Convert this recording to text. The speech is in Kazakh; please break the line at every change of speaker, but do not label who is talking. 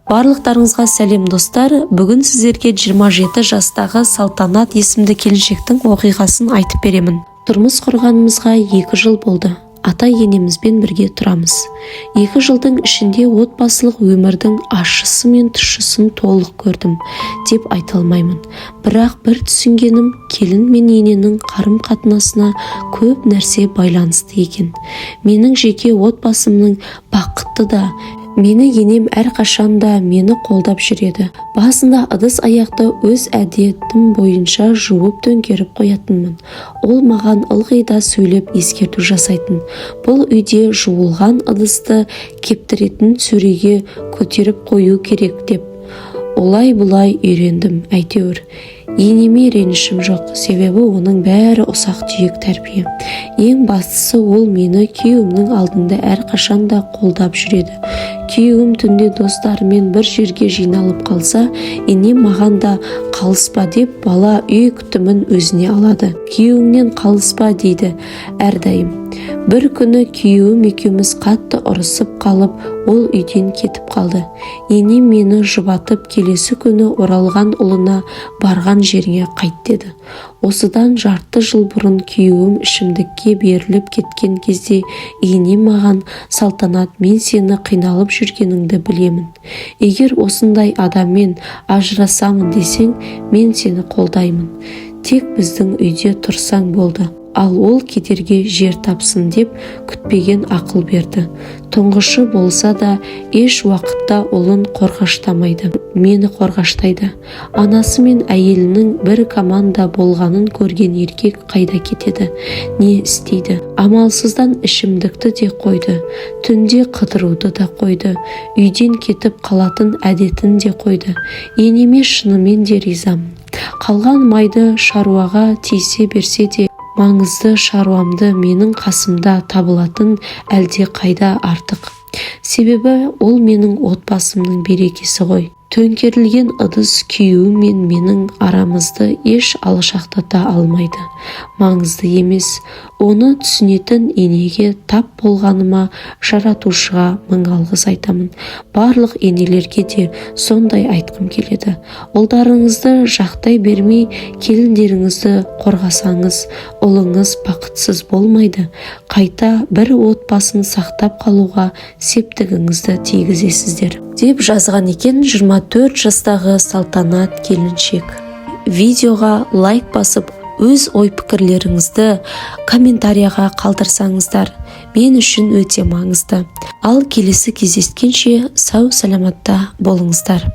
Барлықтарыңызға сәлем достар. Бүгін сіздерге 27 жастағы Салтанат есімді келіншектің оқиғасын айтып беремін. Тұрмыс құрғанымызға 2 жыл болды. Ата-енемізбен бірге тұрамыз. 2 жылдың ішінде отбасылық өмірдің ащысы мен тұщысын толық көрдім деп айта алмаймын. Бірақ бір түсінгенім, келін мен ененің қарым-қатынасына көп нәрсе байланысты екен. Менің жеке отбасымның бақытты да, мені енем әрқашанда мені қолдап жүреді. Басында ыдыс аяқты өз әдетім бойынша жуып төңкеріп қоятынмын. Ол маған ылғи да сөйлеп ескерту жасайтын. Бұл үйде жуылған ыдысты кептіретін сөреге көтеріп қою керек деп. Олай-бұлай үйрендім. Әйтеуір енеме ренішім жоқ, себебі оның бәрі ұсақ-түйек тәрбие. Ең бастысы, ол мені күйеуімнің алдында әрқашанда қолдап жүреді. Күйеуім түнде достарымен бір жерге жиналып қалса, енем маған да қалыспа деп бала үй күтімін өзіне алады. Күйеуіңнен қалыспа дейді әрдайым. Бір күні күйеуім екеуміз қатты ұрысып қалып, ол үйден кетіп қалды. Енем мені жұбатып, келесі күні оралған ұлына барған жеріңе қайт деді. Осыдан жарты жыл бұрын күйеуім ішімдікке беріліп кеткен кезде енем маған: Салтанат, мен сені қиналып жүргеніңді білемін. Егер осындай адаммен ажырасамын десең, мен сені қолдаймын. Тек біздің үйде тұрсаң болды. Ал ол кетерге жер тапсын деп күтпеген ақыл берді. Тұңғышы болса да еш уақытта ұлын қорғаштамайды, мені қорғаштайды. Анасы мен әйелінің бір команда болғанын көрген еркек қайда кетеді, не істейді? Амалсыздан ішімдікті де қойды, түнде қыдыруды да қойды, үйден кетіп қалатын әдетін де қойды. Енеме шынымен де ризамын. Қалған майды шаруаға тиісе берсе де, маңызды шаруамды менің қасымда табылатын әлде қайда артық. Себебі ол менің отбасымның берекесі ғой. Төңкерілген ыдыс күйеуім мен менің арамызды еш алшақтата алмайды. Маңызды емес. Оны түсінетін енеге тап болғаныма жаратушыға мың алғыс айтамын. Барлық енелерге де сондай айтқым келеді. Ұлдарыңызды жақтай бермей, келіндеріңізді қорғасаңыз, ұлыңыз бақытсыз болмайды. Қайта бір отбасын сақтап қалуға септігіңізді тигізесіздер деп жазған екен 24 жастағы Салтанат келіншек. Видеоға лайк басып, өз ой-пікірлеріңізді комментарияға қалдырсаңыздар, мен үшін өте маңызды. Ал келесі кездескенше сау-саламатта болыңыздар.